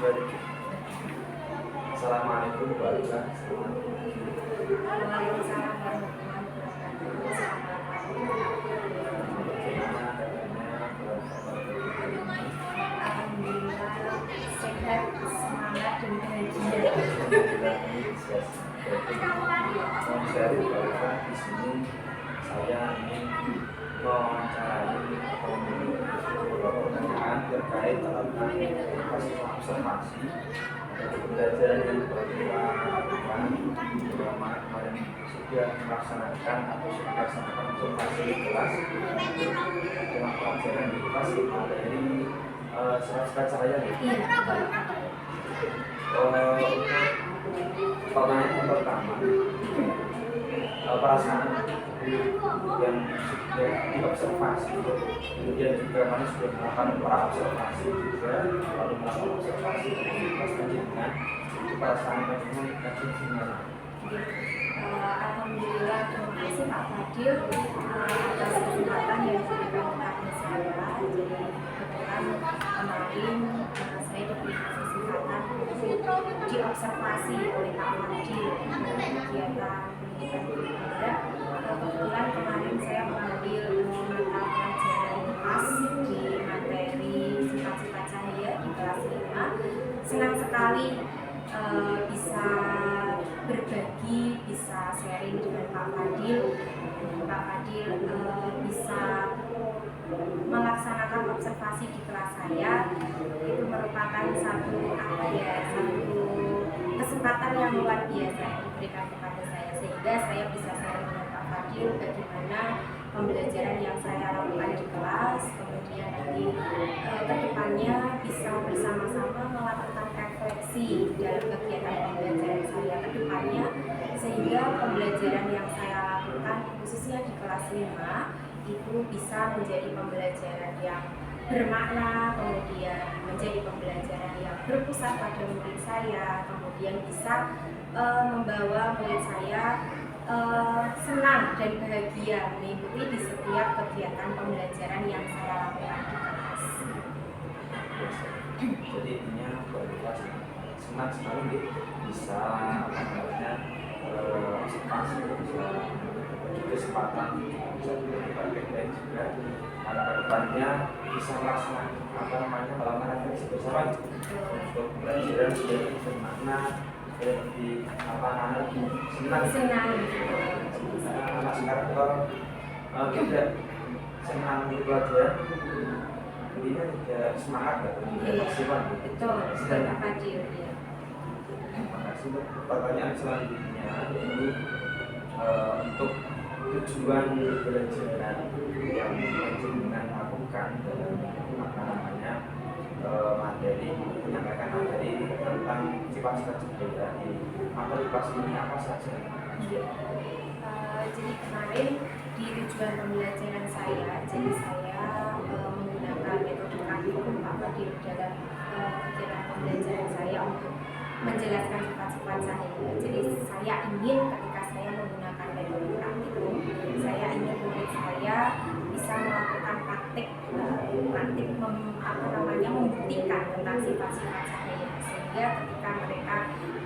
Assalamualaikum warahmatullahi sehat, semangat dan bahagia. Di sini saya ingin mewawancarai beberapa pertanyaan terkait tentang observasi pembelajaran yang kita lakukan, terutama kemarin sudah melaksanakan observasi di kelas dalam pelajaran di kelas dari surat saya. Pertanyaan yang pertama, perasaan yang sudah diobservasi, kemudian juga mana sudah melakukan praobservasi juga, lalu melakukan observasi pas dengan perasaan bagaimana gimana? Alhamdulillah, terima kasih Pak Fadil atas kesempatan yang diberikan kepada saya. Jadi kebetulan kemarin saya diberi kesempatan untuk diobservasi oleh Pak Fadil dalam kegiatan pendidikan. Kebetulan kemarin saya mengambil mata pelajaran IPAS di materi sifat-sifat cahaya di kelas 5. Senang sekali bisa berbagi, bisa sharing dengan Pak Fadil. Pak Fadil bisa melaksanakan observasi di kelas saya. Itu merupakan satu kesempatan yang luar biasa yang diberikan kepada saya, sehingga saya bisa sharing dengan Pak Fadil bagaimana pembelajaran yang saya lakukan di kelas, kemudian nanti kedepannya bisa bersama-sama melakukan refleksi dalam kegiatan pembelajaran saya kedepannya, sehingga pembelajaran yang saya lakukan khususnya di kelas 5 itu bisa menjadi pembelajaran yang bermakna, kemudian menjadi pembelajaran yang berpusat pada murid saya, kemudian bisa membawa murid saya senang dan bahagia mengikuti di setiap kegiatan pembelajaran yang saya lakukan di kelas. Jadi intinya kualitas senang sekali bisa observasi, bisa kesempatan, bisa berbagai juga karena kedepannya bisa melaksanakan melakukan refleksi bersama untuk pelajaran yang bermakna, lebih senang. Anak sekarang kalau tidak senang belajar, intinya tidak semangat tidak maksimal. Betul, Pak Fadil. Terima kasih. Untuk pertanyaan selanjutnya ini untuk tujuan pembelajaran yang dengan lakukan dalam materi menyampaikan materi tentang sifat-sifat cahaya di materi kelas ini apa saja? Jadi kemarin di tujuan pembelajaran saya, jadi saya menggunakan metode praktikum Pak Fadil dalam kegiatan pembelajaran saya untuk menjelaskan sifat-sifat cahaya. Jadi saya ingin ketika saya menggunakan metode praktikum, saya ingin murid saya bisa melakukan praktik membuktikan tentang sifat-sifat cahaya, sehingga ketika mereka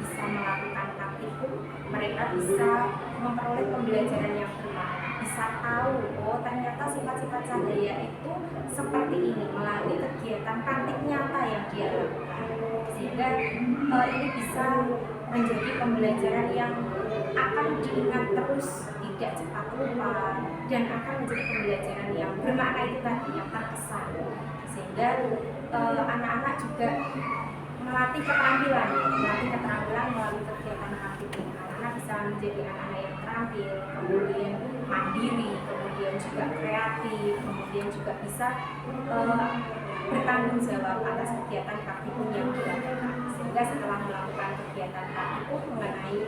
bisa melakukan praktikum, mereka bisa memperoleh pembelajaran yang bermakna, bisa tahu ternyata sifat-sifat cahaya itu seperti ini melalui kegiatan praktik nyata yang dia lakukan, sehingga ini bisa menjadi pembelajaran yang akan diingat terus, tidak cepat lupa, dan akan menjadi pembelajaran yang bermakna itu tadi, yang terkesan, sehingga anak-anak juga melatih keterampilan melalui kegiatan praktik. Anak-anak bisa menjadi anak-anak yang terampil, kemudian mandiri, kemudian juga kreatif, kemudian juga bisa bertanggung jawab atas kegiatan praktikum yang dilakukan. Sehingga setelah melakukan kegiatan praktikum mengenai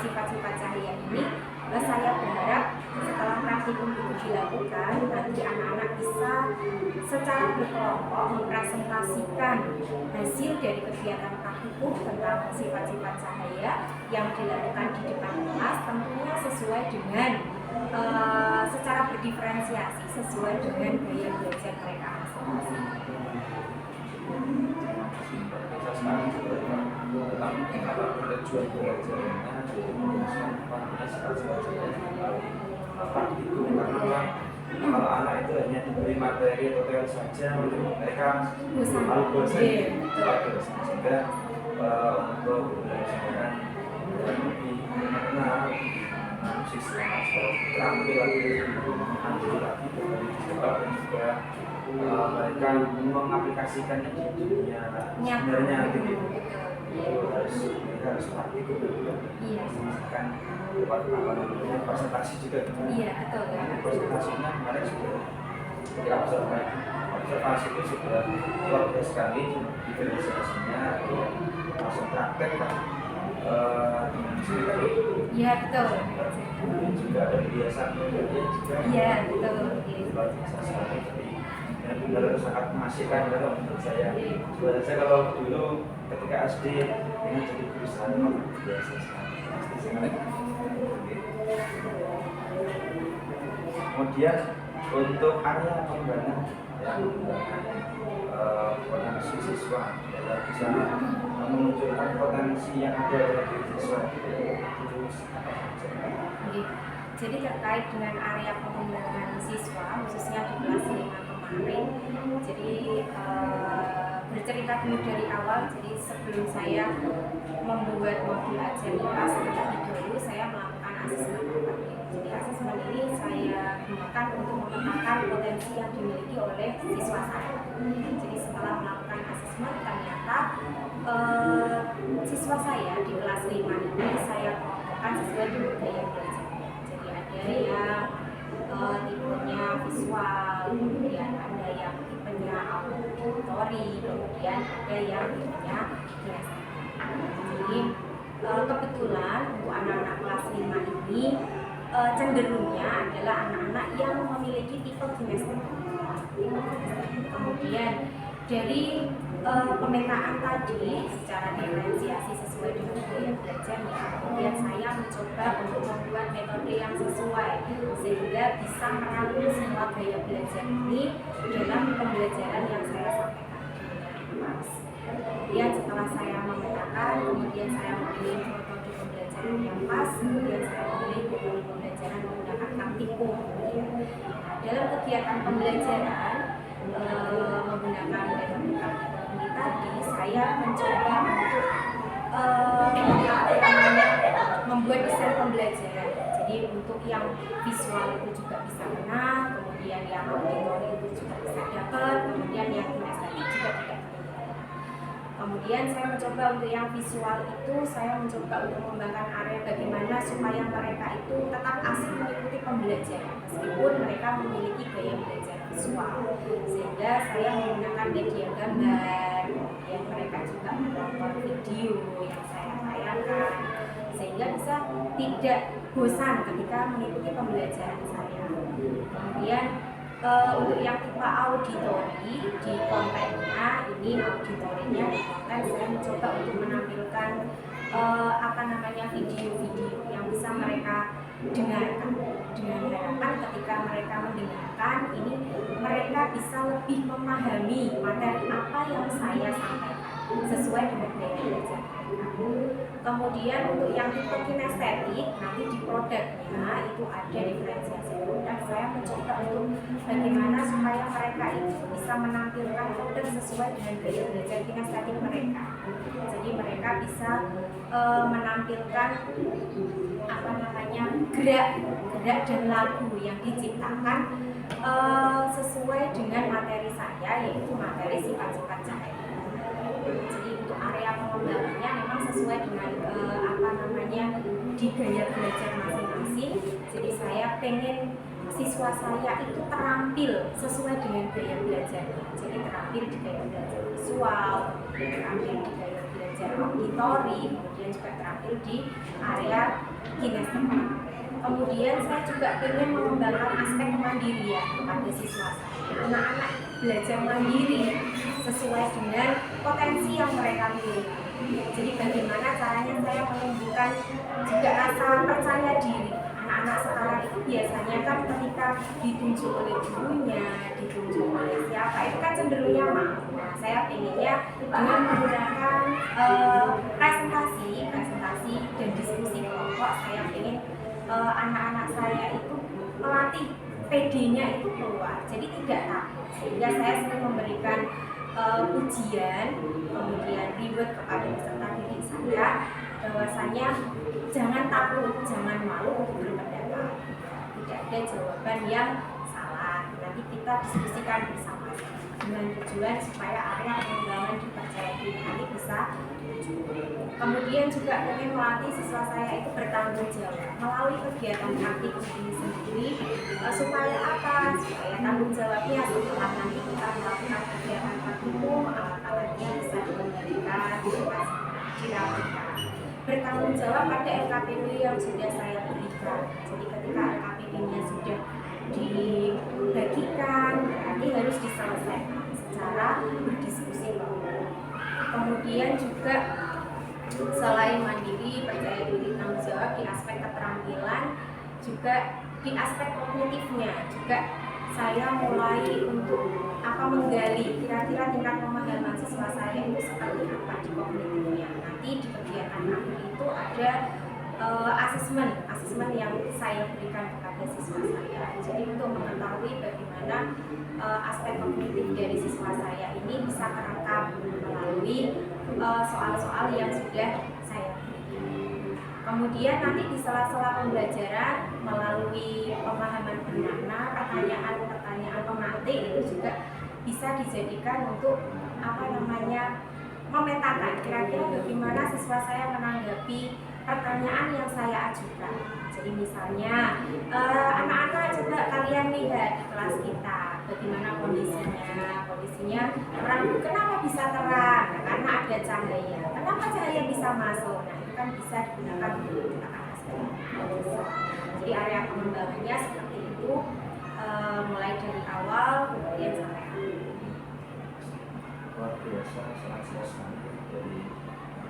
sifat-sifat cahaya ini, saya berharap setelah praktikum itu dilakukan, nanti anak-anak bisa secara berkelompok mempresentasikan hasil dari kegiatan praktikum tentang sifat-sifat cahaya yang dilakukan di depan kelas, tentunya sesuai dengan secara berdiferensiasi sesuai dengan gaya belajar mereka masing-masing. kalau tujuan belajarnya sifat-sifatnya praktikum, karena memang kalau anak itu hanya diberi materi atau teori saja, mereka lalu bosan sehingga untuk pembelajaran dan lebih mengenal siswa terampil lagi dan juga mereka mengaplikasikannya di dunia sebenarnya gitu. Mereka harus praktik kan buat presentasi juga gitu. Iya, betul kan. Presentasinya kemarin sudah di observasi itu sudah luar biasa sekali diferensiasinya, langsung praktek kan dengan sendiri. Iya, betul. Juga ada kebiasaan juga. Iya, betul. Luar biasa sekali. Benar-benar sangat mengasihkan kalau menurut saya. Sebenarnya saya kalau dulu ketika SD dengan jadi guru sangat biasa sekali. Kemudian untuk area pengembangan potensi siswa, bisa memunculkan potensi yang ada dalam diri siswa. Jadi terkait dengan area pengembangan siswa, khususnya di kelas 5 kemarin, jadi bercerita dulu dari awal. Jadi sebelum saya membuat modul ajar IPA, terlebih dahulu saya melakukan asesmen. Jadi asesmen ini saya gunakan untuk memetakan potensi yang dimiliki oleh siswa saya. Jadi setelah melakukan asesmen, ternyata siswa saya di kelas 5 ini saya kelompokkan sesuai dengan gaya belajar. Jadi ada yang tipenya visual, kemudian ada yang tipenya auditori, kemudian ada yang tipenya kinestetik. Jadi kebetulan untuk anak-anak kelas 5 ini cenderungnya adalah anak-anak yang memiliki tipe kinestetik. Kemudian dari pemetaan tadi secara diferensiasi sesuai dengan gaya belajarnya, kemudian saya mencoba untuk membuat metode yang sesuai sehingga bisa merangkum semua gaya belajar ini dalam pembelajaran yang saya sampaikan. Kemudian setelah saya memetakan, kemudian saya memilih metode pembelajaran yang pas, kemudian saya memilih metode pembelajaran menggunakan praktikum. Dalam kegiatan pembelajaran menggunakan metode praktikum tadi, saya mencoba untuk membuat desain pembelajaran. Jadi untuk yang visual itu juga bisa kena, kemudian yang auditori itu juga bisa dapat, kemudian yang kinestetik juga tidak. Kemudian saya mencoba untuk yang visual itu, saya mencoba untuk mengembangkan area bagaimana supaya mereka itu tetap asik mengikuti pembelajaran meskipun mereka memiliki gaya belajar visual, sehingga saya menggunakan media gambar, kemudian mereka juga menonton video yang saya tayangkan sehingga bisa tidak bosan ketika mengikuti pembelajaran saya. Kemudian untuk yang tipe auditori, di kontennya ini auditorinya di konten saya mencoba untuk menampilkan video-video yang bisa mereka dengarkan, dengan harapan ketika mereka mendengarkan ini mereka bisa lebih memahami materi apa yang saya sampaikan sesuai dengan gaya belajar. Kemudian untuk yang tipe kinestetik, nanti di produknya itu ada diferensiasi produk. Saya mencoba untuk bagaimana supaya mereka itu bisa menampilkan produk sesuai dengan gaya belajar kinestetik mereka. Jadi mereka bisa menampilkan gerak dan lagu yang diciptakan sesuai dengan materi saya, yaitu materi sifat-sifat cahaya. Jadi untuk area pengembangannya memang sesuai dengan di gaya belajar masing-masing. Jadi saya pengen siswa saya itu terampil sesuai dengan gaya belajar. Jadi terampil di gaya belajar visual, terampil di gaya belajar auditori, kemudian juga terampil di area kinestetik. Kemudian saya juga ingin mengembangkan aspek kemandirian kepada siswa saya. Anak-anak belajar mandiri sesuai dengan potensi yang mereka miliki. Jadi bagaimana caranya saya menumbuhkan juga rasa percaya diri. Anak-anak sekarang itu biasanya kan ketika ditunjuk oleh gurunya, ditunjuk oleh siapa, itu kan cenderungnya mau. Nah, saya pengennya dengan menggunakan presentasi PD-nya itu keluar, jadi tidak takut. Sehingga saya sering memberikan ujian, kemudian reward kepada peserta didik saya bahwasanya jangan takut, jangan malu untuk berpendapat. Tidak ada jawaban yang salah. Nanti kita diskusikan bersama dengan tujuan supaya area pengembangan dipercaya diri ini bisa terwujud. Kemudian juga ingin melatih siswa saya itu bertanggung jawab melalui kegiatan praktik ini sendiri, supaya apa? Supaya tanggung jawabnya setelah nanti kita melakukan kegiatan praktikum, alat-alatnya bisa dikembalikan, dirapikan. Bertanggung jawab pada LKPD yang sudah saya berikan. Jadi ketika LKPD-nya sudah dibagikan, berarti harus diselesaikan secara berdiskusi. Kemudian juga selain mandiri, percaya diri, tanggung jawab di aspek keterampilan, juga di aspek kognitifnya juga saya mulai untuk menggali kira-kira tingkat pemahaman siswa saya itu seperti apa di kognitifnya. Nanti di kegiatan akhir itu ada asesmen yang saya berikan kepada siswa saya. Jadi untuk mengetahui bagaimana aspek kognitif dari siswa saya ini bisa terekam melalui soal-soal yang sudah saya berikan. Kemudian nanti di sela-sela pembelajaran melalui pemahaman bermakna, pertanyaan-pertanyaan pemantik itu juga bisa dijadikan untuk memetakan kira-kira bagaimana siswa saya menanggapi pertanyaan yang saya ajukan. Jadi misalnya anak-anak coba kalian lihat di kelas kita bagaimana kondisinya terang. Kenapa bisa terang? Karena ada cahaya. Kenapa cahaya bisa masuk? Nah itu kan bisa digunakan untuk menggunakan aspek. Jadi area pengembangannya seperti itu, mulai dari awal kemudian sampai akhir. Luar biasa, sangat jelas dari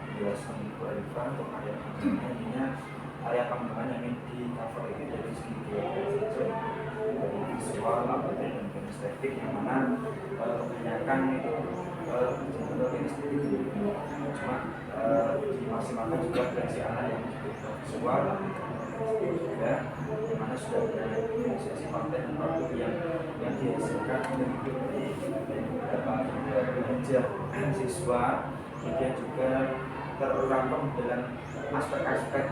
penjelasan Ibu Arifah untuk area pengembangan. Area pengembangan yang ingin di cover itu dari segi dari visual, auditory, dan kinestetik, yang mana kebanyakan itu kinestetik cuma dimaksimalkan juga dari anak yang visual ya, mana sudah ada sesi konten dan produk yang dihasilkan dari beberapa belajar siswa, kemudian juga terrangkum dalam aspek-aspek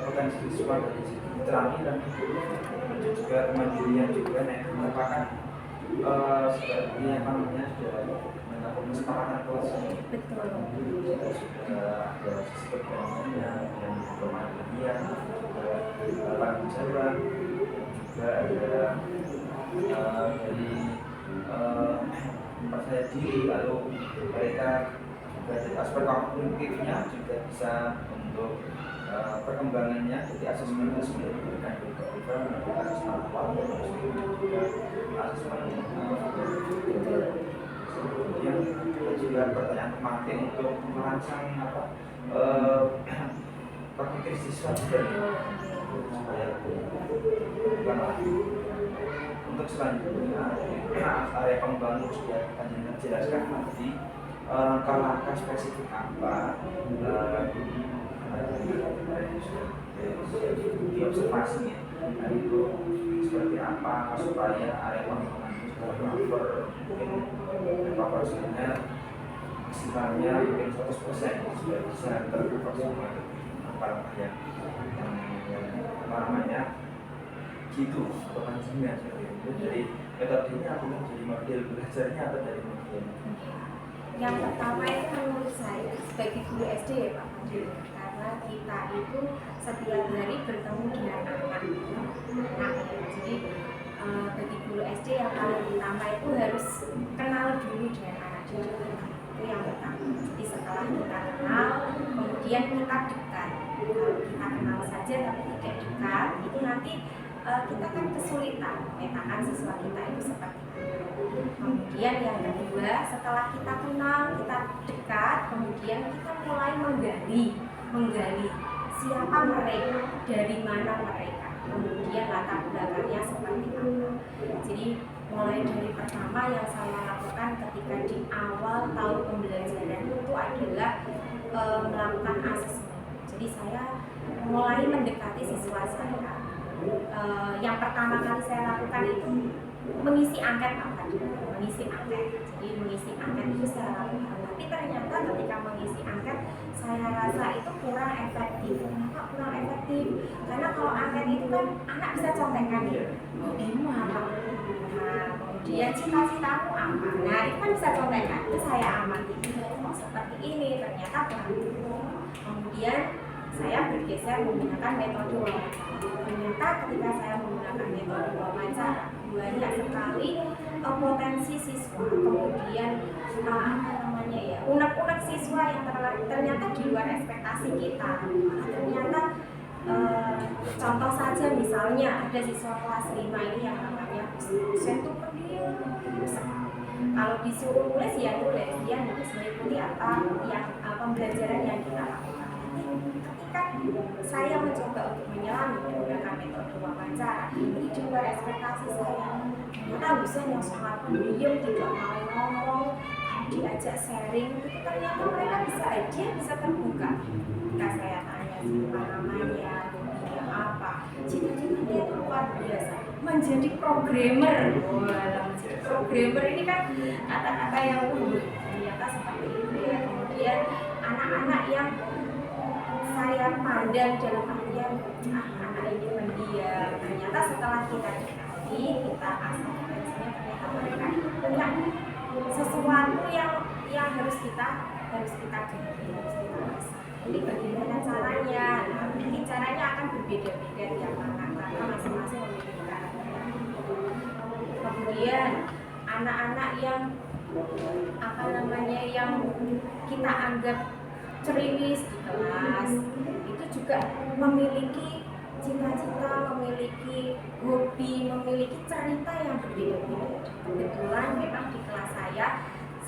potensi siswa dari segi keterampilan dan juga kemandirian juga merupakan seperti sudah mendapat kesepakatan kelas ini. Sudah ada sisi keterampilan yang kemandirian, juga tanggung jawab, juga ada dari percaya diri, lalu mereka dari aspek kognitifnya juga bisa untuk perkembangannya. Jadi asesmen itu sudah diberikan untuk asesmen awal, juga asesmen kemudian juga pertanyaan pemantik untuk merancang kognitif siswa juga supaya bukan lagi. Untuk selanjutnya area pengembangan sudah akan dijelaskan nanti langkah-langkah spesifik apa diobservasinya, dan itu seperti apa supaya area pengembangan itu cover mungkin proporsinya maksimalnya mungkin 100% supaya bisa tercover semua langkah yang gitu kepanjangan seperti itu. Jadi metodenya aku menjadi model belajarnya atau dari model yang pertama itu menurut saya sebagai guru SD ya Pak Fadil, karena kita itu setiap hari bertemu dengan anak. Jadi bagi guru SD yang paling utama itu harus kenal dulu dengan anak didik. Itu yang pertama. Jadi setelah kita kenal, kemudian kita dekat. Kalau kita kenal saja tapi tidak dekat, itu nanti kita kan kesulitan memetakan siswa kita itu seperti apa. Kemudian yang kedua, setelah kita kenal, kita dekat, kemudian kita mulai menggali siapa mereka, dari mana mereka, kemudian latar belakangnya seperti apa. Jadi mulai dari pertama yang saya lakukan ketika di awal tahun pembelajaran itu adalah melakukan asesmen. Jadi saya mulai mendekati siswa saya. yang pertama kali saya lakukan itu mengisi angket apa dulu, mengisi angket. Jadi mengisi angket itu saya lakukan, tapi ternyata ketika mengisi angket saya rasa itu kurang efektif. Kenapa kurang efektif? Karena kalau angket itu kan anak bisa contekan ya, hobimu apa? Nah, kemudian cita-citamu apa? Nah, itu kan bisa contekan. Itu saya amati. Oh, seperti ini ternyata kurang. Kemudian saya bergeser menggunakan metode wawancara. Ternyata ketika saya menggunakan metode wawancara, banyak sekali potensi siswa, kemudian unek-unek siswa yang ternyata di luar ekspektasi kita. Ternyata contoh saja misalnya ada siswa kelas 5 ini yang namanya dosen itu pendiam. Kalau disuruh nulis ya nulis, dia nulis mengikuti apa yang pembelajaran yang kita lakukan. Ketika saya mencoba untuk menyelami menggunakan metode wawancara, ini di luar ekspektasi saya. Ternyata dosen yang sangat pendiam, tidak mau ngomong, diajak sharing, itu ternyata mereka bisa terbuka. Ketika saya tanya siapa namanya, hobinya apa, cita-citanya itu luar biasa, menjadi programmer. Programmer ini kan kata-kata yang ternyata seperti itu ya. Kemudian anak-anak yang saya pandang dalam artian anak ini pendiam, ternyata setelah kita dikasih, kita asah ternyata mereka punya sesuatu yang harus kita gali, harus kita asah. Ini bagaimana caranya? Nah, mungkin caranya akan berbeda-beda tiap anak karena masing-masing memiliki karakter. Kemudian anak-anak yang yang kita anggap ceriwis di kelas itu juga memiliki cita-cita, memiliki hobi, memiliki cerita yang berbeda-beda. Kebetulan memang di kelas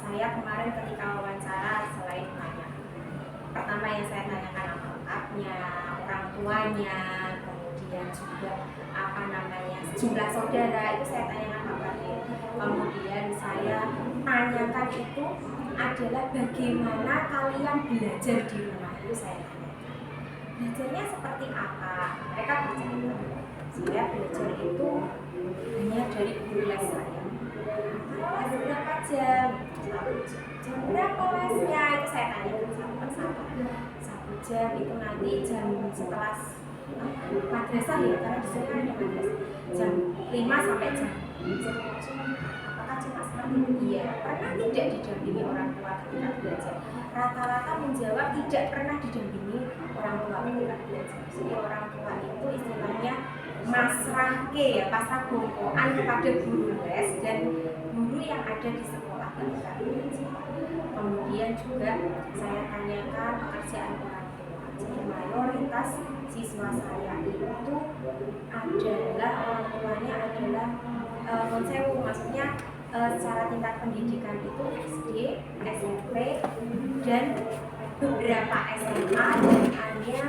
saya kemarin ketika wawancara, selain tanya, pertama yang saya tanyakan nama lengkapnya, orang tuanya, kemudian juga sejumlah saudara, itu saya tanyakan apa dia. Kemudian saya tanyakan itu adalah bagaimana kalian belajar di rumah, itu saya tanyakan. Belajarnya seperti apa? Mereka bercerita, saya belajar itu hanya dari guru les saya. Les berapa jam? Jam berapa lesnya? Itu saya tanyakan satu persatu. 1 jam itu nanti jam setelah madrasah ya, karena di sini kan ada madrasah. Jam 5 sampai jam 7. Apakah cuma seperti itu? Iya. Pernah tidak didampingi orang tua ketika belajar? Rata-rata menjawab tidak pernah didampingi orang tua ketika belajar. Jadi orang tua itu istilahnya masrahke ya, pasrah bongkoan kepada guru les dan guru yang ada di sekolah ketika belajar. Kemudian juga saya tanyakan pekerjaan orang tua. Jadi mayoritas siswa saya itu adalah orang tuanya adalah konsewu, maksudnya secara tingkat pendidikan itu SD, SMP, dan beberapa SMA dan hanya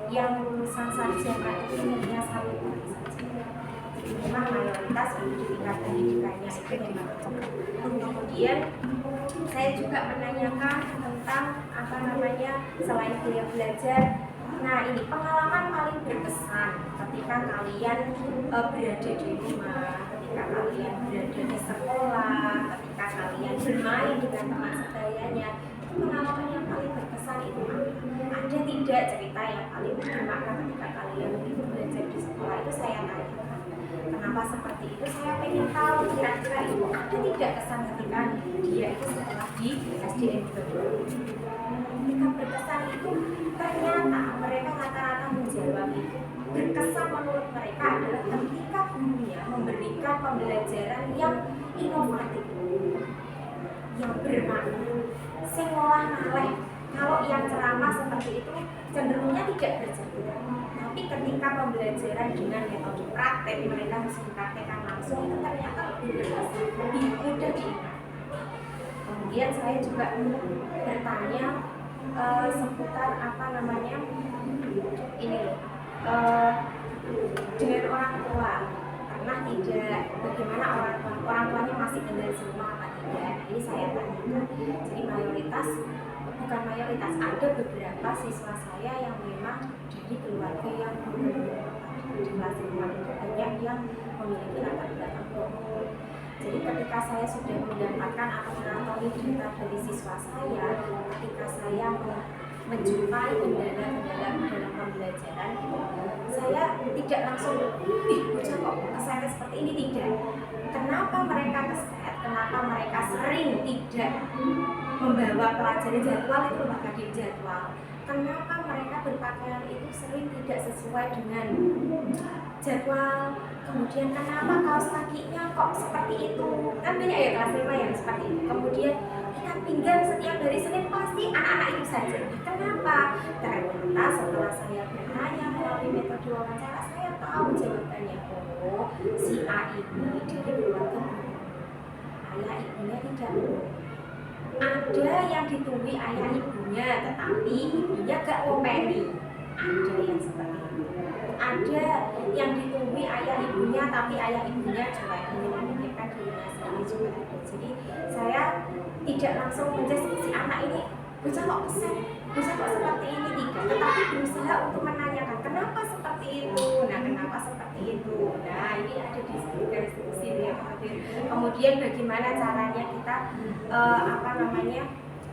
yang lulusan sarjana itu hanya 1 orang saja. Memang mayoritas di tingkat pendidikannya itu memang. Kemudian saya juga menanyakan tentang selain belajar. Nah, ini pengalaman paling berkesan ketika kalian berada di rumah, ketika kalian berada di sekolah, ketika kalian bermain dengan teman sebayanya. Pengalaman yang paling berkesan itu ada tidak cerita yang paling bermakna ketika kalian itu belajar di sekolah? Itu saya tanyakan. Kenapa seperti itu? Saya pengen tahu kira-kira itu ada tidak kesan ketika dia itu sekolah di SDN juga. Ketika berkesan itu ternyata mereka rata-rata menjawab itu berkesan menurut mereka adalah ketika gurunya memberikan pembelajaran yang inovatif, yang bermakna, sing ngolah ngaleh. Kalau yang ceramah seperti itu cenderungnya tidak bercerita. Tapi ketika pembelajaran dengan metode praktek, mereka harus dipraktekkan langsung, itu ternyata lebih berkesan, lebih mudah diingat. Kemudian saya juga bertanya seputar dengan orang tua, pernah tidak, bagaimana orang tuanya masih tinggal di rumah apa tidak? Ini saya tanyakan. Jadi bukan mayoritas, ada beberapa siswa saya yang memang dari keluarga yang berkeluarga. di kelas 5 itu banyak yang memiliki latar belakang bromo. Jadi ketika saya sudah mendapatkan atau mengantongi cerita dari siswa saya, ketika saya menjumpai kendala-kendala dalam pembelajaran, saya tidak langsung bocah kok kesetnya seperti ini, tidak. Kenapa mereka keset? Kenapa mereka sering tidak membawa pelajaran jadwal itu di jadwal? Kenapa mereka berpakaian itu sering tidak sesuai dengan jadwal? Kemudian kenapa kaos kakinya kok seperti itu? Kan banyak ya kelas 5 yang seperti itu. Kemudian ikat pinggang setiap hari Senin pasti anak-anak itu saja. Kenapa? Ternyata setelah saya bertanya melalui metode wawancara, saya tahu jawabannya. Oh, si A ini dari keluarga ayah ibunya tidak ada yang ditunggui ayah ibunya, tetapi ibunya gak ngopeni. Ada yang seperti itu. Ada yang ditunggui ayah ibunya, tapi ayah ibunya cuek, ingin memikirkan dirinya sendiri juga ada. Jadi saya tidak langsung menjudge si anak ini bocah kok keset, bocah kok seperti ini, tidak. Tetapi berusaha untuk menanyakan kenapa seperti itu. Nah, kenapa seperti itu? Nah, ini ada di garis sini ya. Kemudian bagaimana caranya kita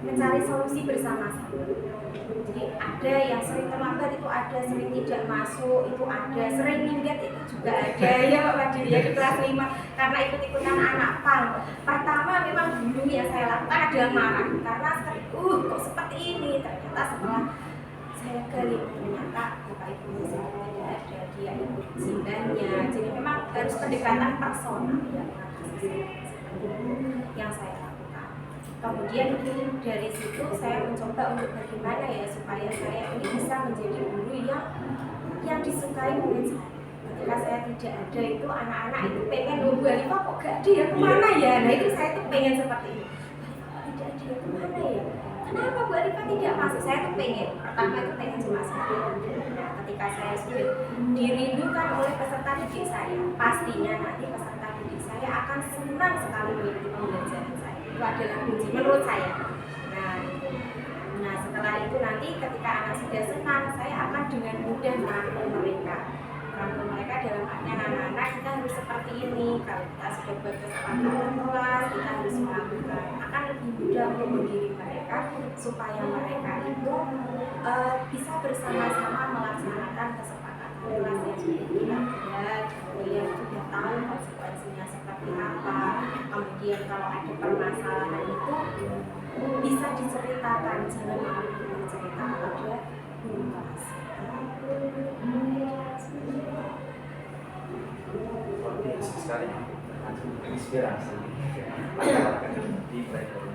mencari solusi bersama-sama. Jadi ada yang sering terlambat itu ada, sering tidak masuk itu ada, sering minggat itu juga ada ya Pak Fadil ya di kelas 5 karena ikut-ikutan anak PAL. Pertama memang dulu yang saya lakukan adalah marah karena kok seperti ini. Ternyata setelah saya gali ternyata bapak ibunya tidak ada, dia ikut jimbanya. Jadi memang harus pendekatan personal yang saya lakukan. Kemudian dari situ saya mencoba untuk bagaimana ya supaya saya ini bisa menjadi guru yang disukai murid saya. Ketika saya tidak ada itu anak-anak itu pengen Bu Alifah kok gak ada ya, kemana ya? Nah itu saya tuh pengen seperti itu. Tidak ada ya, kemana ya? Kenapa Bu Alifah tidak masuk? Saya tuh pengen, pertama itu pengen cuma seperti itu. Nah ketika saya sudah dirindukan oleh peserta didik saya, pastinya nanti peserta didik saya akan senang sekali mengikuti pembelajaran saya. Itu adalah kunci menurut saya. Nah setelah itu nanti ketika anak sudah senang, saya akan dengan mudah merangkul mereka dalam artian anak-anak kita harus seperti ini. Kalau kita sudah berkesepakatan kelas, kita harus melakukan, akan lebih mudah untuk mengirim mereka supaya mereka itu bisa bersama-sama melaksanakan kesepakatan kelas yang sudah kita buat. Kemudian sudah tahu konsekuensinya seperti apa. Kemudian kalau ada permasalahan itu bisa diceritakan, jangan malu bercerita pada guru kelas. Luar biasa sekali, inspirasi akan dimulai dari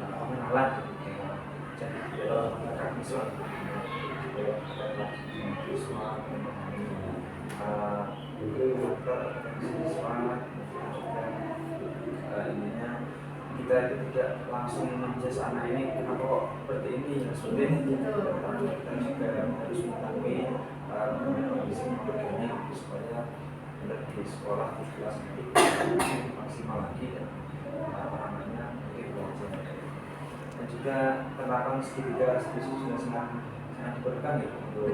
pengenalan jadi kami soal siswa ininya kita tidak langsung menjudge anak ini kenapa kok seperti ini ya seperti ini kita juga harus mengetahui kondisi keluarganya supaya di sekolah di kelas nanti maksimal lagi dan mungkin belajar dan juga penerapan segitiga sudah sangat diperlukan ya untuk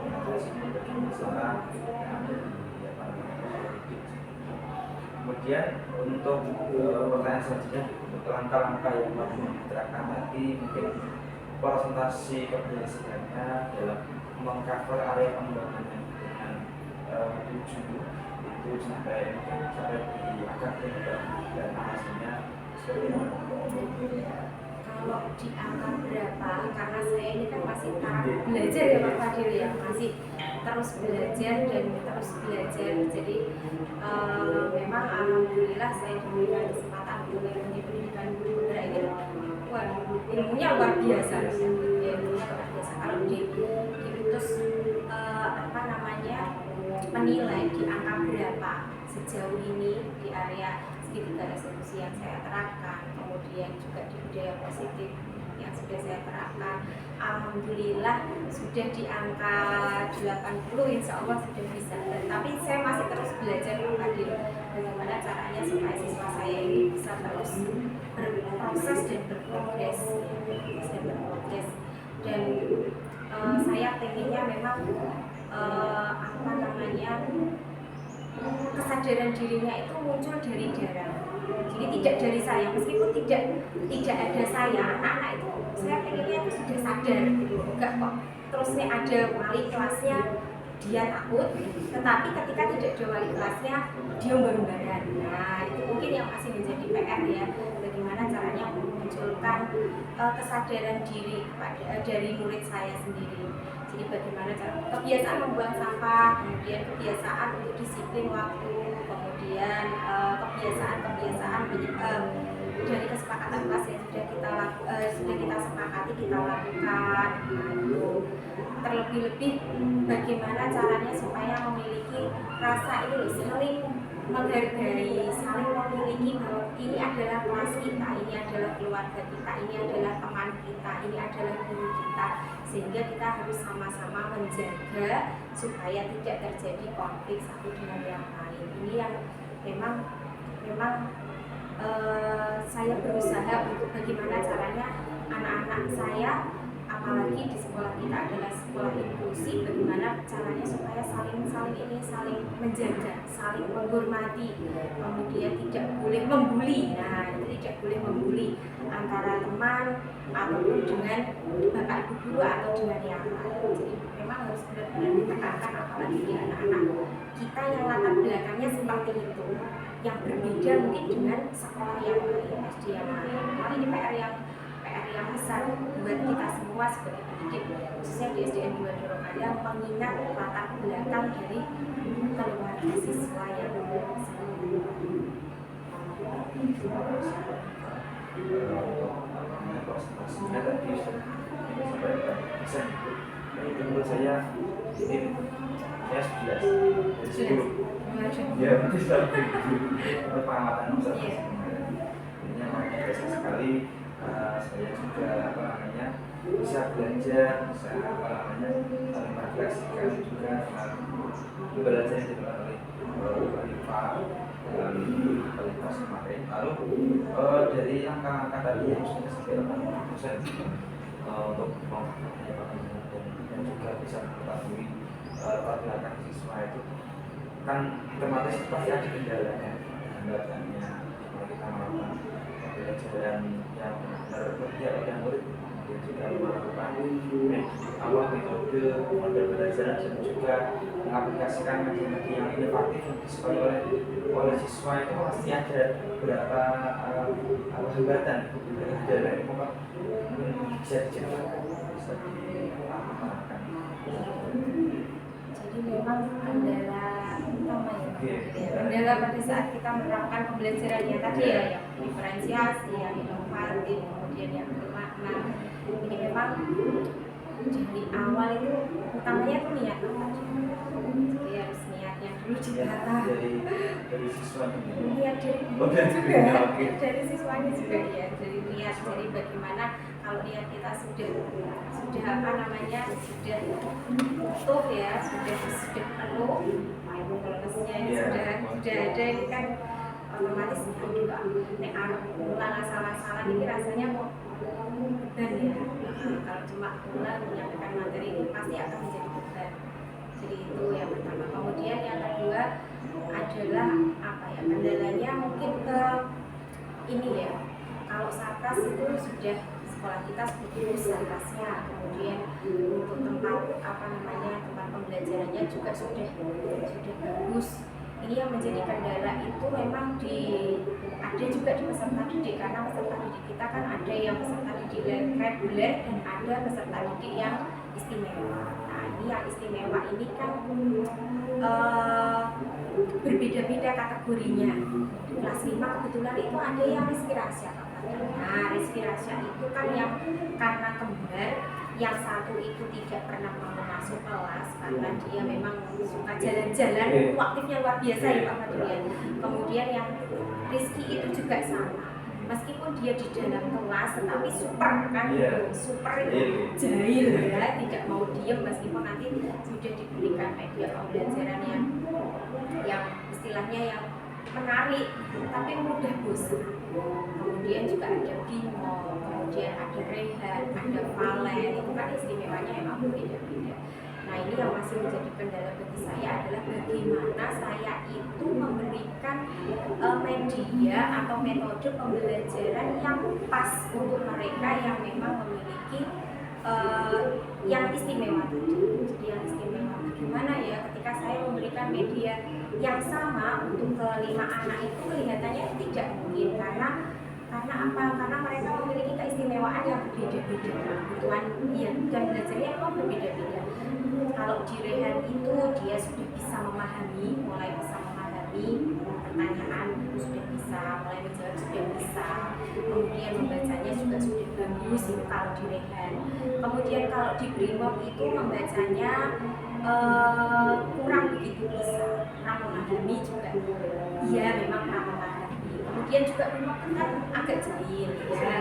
mengatasi berbagai masalah kemudian untuk pertanyaan selanjutnya untuk langkah-langkah yang baru diterapkan tadi mungkin presentasi keberhasilannya dalam mengcover area pengembangannya dengan 7 itu sampai di angka dan hasilnya seperti apa? Kalau di angka berapa, karena saya ini kan masih tahap belajar ya Pak Fadil ya, masih terus belajar dan terus belajar. Jadi memang alhamdulillah saya diberikan kesempatan untuk mengikuti pendidikan guru putra ini. Wah, ilmunya luar biasa. Ya, ilmunya luar biasa. Kalau diutus menilai di angka berapa sejauh ini di area segitiga eksekusi yang saya terapkan, kemudian juga di budaya positif yang sudah saya terapkan, alhamdulillah sudah di angka 80, insya Allah sudah bisa. Tapi saya masih terus belajar Pak Fadil bagaimana caranya supaya siswa saya ini bisa terus berproses dan berprogres dan saya pengennya memang apa namanya, kesadaran dirinya itu muncul dari dalam. Jadi tidak dari saya, meskipun tidak ada saya, anak-anak itu saya pengennya itu sudah sadar gitu. Enggak kok terusnya ada wali kelasnya dia takut, tetapi ketika tidak ada wali kelasnya dia baru-baran. Nah itu mungkin yang masih menjadi PR ya, bagaimana caranya memunculkan kesadaran diri dari murid saya sendiri. Jadi bagaimana cara kebiasaan membuang sampah, kemudian kebiasaan untuk disiplin waktu, kemudian kebiasaan dari kesepakatan kelas yang sudah kita sepakati kita lakukan. Nah, itu terlebih-lebih bagaimana caranya supaya memiliki rasa ini loh, saling menghargai, saling memiliki bahwa ini adalah kelas kita, ini adalah keluarga kita, ini adalah teman kita, ini adalah guru kita, sehingga kita harus sama-sama menjaga supaya tidak terjadi konflik satu dengan yang lain. Ini yang memang saya berusaha untuk bagaimana caranya anak-anak saya, apalagi di sekolah kita adalah sekolah inklusi, bagaimana caranya supaya saling menjaga, saling menghormati, kemudian tidak boleh membuli. Nah itu tidak boleh membuli antara teman ataupun dengan bapak ibu guru atau dengan yang lain. Jadi memang harus benar-benar ditekankan, apalagi di anak-anak kita yang latar belakangnya seperti itu, yang berbeda mungkin dengan sekolah yang lain, SD yang lain. Nah, ini PR yang besar buat kita semua sebagai pendidik, khususnya di SDN 2 Dorokadang, mengingat latar belakang dari keluarga siswa yang konsentrasinya tadi sampai bisa. Nah itu menurut saya ini saya 11 dari 10 ya nanti setelah itu pengamatan observasi ini yang biasa sekali. Saya juga bisa belajar, bisa saling merefleksikan juga belajar yang dilakukan oleh Pak dalam kualitas kemarin. Lalu dari angka-angka tadi yang sudah sampai 80% untuk dan juga bisa mengetahui latar belakang siswa itu kan otomatis pasti ada kendalanya, hambatannya kalau kita melakukan pembelajaran yang benar kerja oleh murid, kemudian juga melakukan awal metode belajar dan juga mengaplikasikan metode yang inovatif yang disukai oleh siswa. Itu pasti ada beberapa hambatan kendala itu bisa diceritakan, bisa dilakukan. Jadi memang kendala utama ya, kendala pada saat kita menerapkan pembelajarannya tadi ya, yang diferensiasi, yang inovatif, kemudian yang bermakna. Ini memang dari awal itu utamanya itu niat tadi. Jadi harus niatnya dulu ditata. Dari siswa Niat dari siswanya juga ya, dari niat, dari bagaimana kalau niat kita sudah apa namanya sudah utuh ya, sudah penuh, mindfulness-nya ini sudah ada, ini kan otomatis juga nek arep ulang asal-asalan ini rasanya mau beban ya. Kalau cuma ulang menyampaikan materi ini pasti akan menjadi beban. Jadi itu yang pertama. Kemudian yang kedua adalah apa ya, kendalanya mungkin ke ini ya, kalau sarkas itu sudah sekolah kita bagus sarkasnya, kemudian untuk tempat apa namanya tempat pembelajarannya juga sudah bagus. Ini yang menjadi kendala itu memang ada juga di peserta didik, karena peserta didik kita kan ada yang peserta didik reguler dan ada peserta didik yang istimewa. Nah ini yang istimewa ini kan berbeda-beda kategorinya. Di kelas 5 kebetulan itu ada yang respirasi. Nah respirasi itu kan yang karena kembar, yang satu itu tidak pernah mau masuk kelas karena dia memang suka jalan-jalan, aktifnya luar biasa ya Pak Fadlian. Kemudian yang Rizky itu juga sama, meskipun dia di dalam kelas tetapi super kan, super jahil ya, tidak mau diem meskipun nanti sudah diberikan media pembelajaran yang istilahnya yang menarik, tapi mudah bosan. Kemudian juga ada Bimo, kemudian ada Rehan, ada Valen, itu kan istimewanya memang berbeda-beda. Nah ini yang masih menjadi kendala bagi saya adalah bagaimana saya itu memberikan media atau metode pembelajaran yang pas untuk mereka yang memang memiliki yang istimewa tadi. Jadi yang istimewa bagaimana ya ketika saya memberikan media yang sama untuk kelima anak itu kelihatannya tidak mungkin karena apa? Karena mereka memiliki keistimewaan yang berbeda-beda. Kebutuhan dia dan belajarnya memang berbeda-beda. Kalau di Rehan itu dia sudah bisa memahami, mulai bisa memahami pertanyaan itu sudah bisa, mulai menjawab sudah bisa. Kemudian membacanya juga sudah bagus itu kalau di Rehan. Kemudian kalau di Brimob itu membacanya kurang begitu bisa, kurang memahami juga. Iya memang kurang memahami. Kemudian juga Brimob kan agak jahil, ya.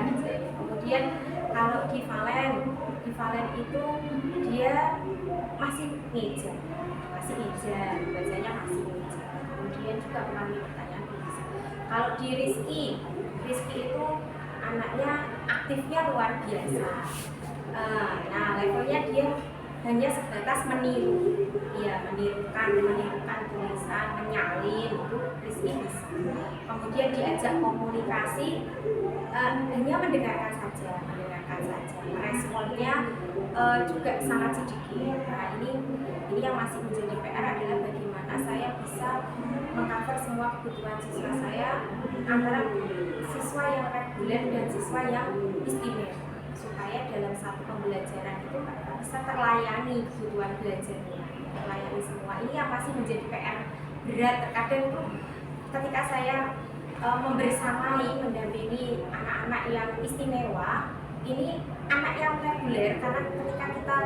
Kemudian kalau di Valen itu dia masih ngejar, bacanya masih ngejar. Kemudian juga memahami pertanyaan bisa. Kalau di Rizky itu anaknya aktifnya luar biasa. Nah levelnya dia hanya sebatas meniru, ya menirukan tulisan, menyalin itu Rizky bisa. Kemudian diajak komunikasi hanya mendengarkan saja. Responnya juga sangat sedikit. Nah ini yang masih menjadi PR adalah bagaimana saya bisa mengcover semua kebutuhan siswa saya antara siswa yang reguler dan siswa yang istimewa supaya dalam satu pembelajaran itu mereka bisa terlayani kebutuhan belajarnya, terlayani semua. Ini yang masih menjadi PR berat. Terkadang itu ketika saya membersamai, mendampingi anak-anak yang istimewa, ini anak yang reguler, karena ketika kita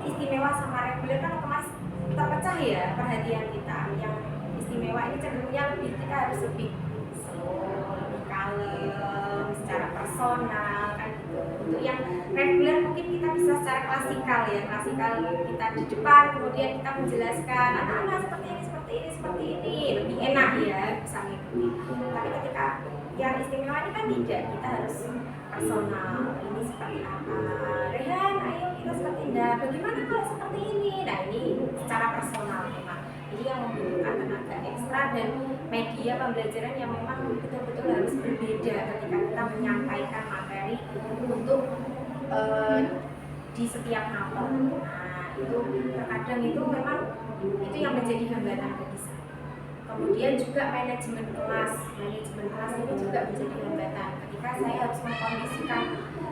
istimewa sama reguler kan otomatis terpecah ya perhatian kita. Yang istimewa ini cenderungnya lebih kita harus lebih slow, lebih kalem, secara personal kan gitu. Untuk yang reguler mungkin kita bisa secara klasikal kita di depan, kemudian kita menjelaskan anak-anak seperti ini, lebih enak ya bisa mengikuti. Tapi ketika yang istimewa ini kan tidak, kita harus personal. Ini seperti apa? Rehan, ayo kita seperti ini. Bagaimana kalau seperti ini? Nah ini secara personal memang. Ini yang membutuhkan tenaga ekstra dan media pembelajaran yang memang betul-betul harus berbeda ketika kita menyampaikan materi untuk di setiap mapel. Nah itu terkadang itu memang itu yang menjadi hambatan bagi saya. Kemudian juga manajemen kelas ini juga menjadi hambatan ketika saya harus mengkondisikan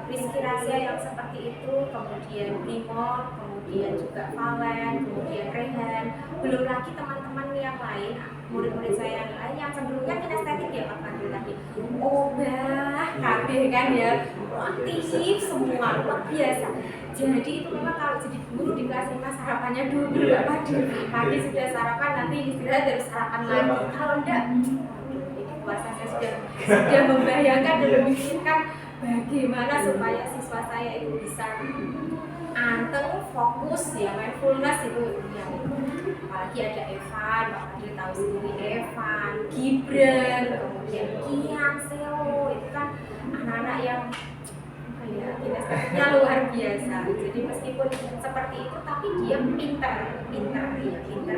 Rizky Rasya yang seperti itu, kemudian Brimob, kemudian juga Valen, kemudian Rehan, belum lagi teman-teman yang lain, murid-murid saya yang lain yang cenderungnya kinestetik ya Pak Fadil tadi, obah, kabeh kan ya, aktif semua, luar biasa. Jadi itu memang kalau jadi guru di kelas 5 sarapannya dulu pagi sudah sarapan, nanti istirahat dari sarapan lagi. Kalau enggak, ini puasa saya sudah membayangkan dan memikirkan bagaimana supaya siswa saya itu bisa anteng, fokus ya, mindfulness itu yang apalagi ada Evan, Pak Fadil tahu sendiri Evan, Gibran, kemudian Kian, Seo, itu kan anak-anak yang kinestetiknya luar biasa. Jadi meskipun seperti itu, tapi dia pintar,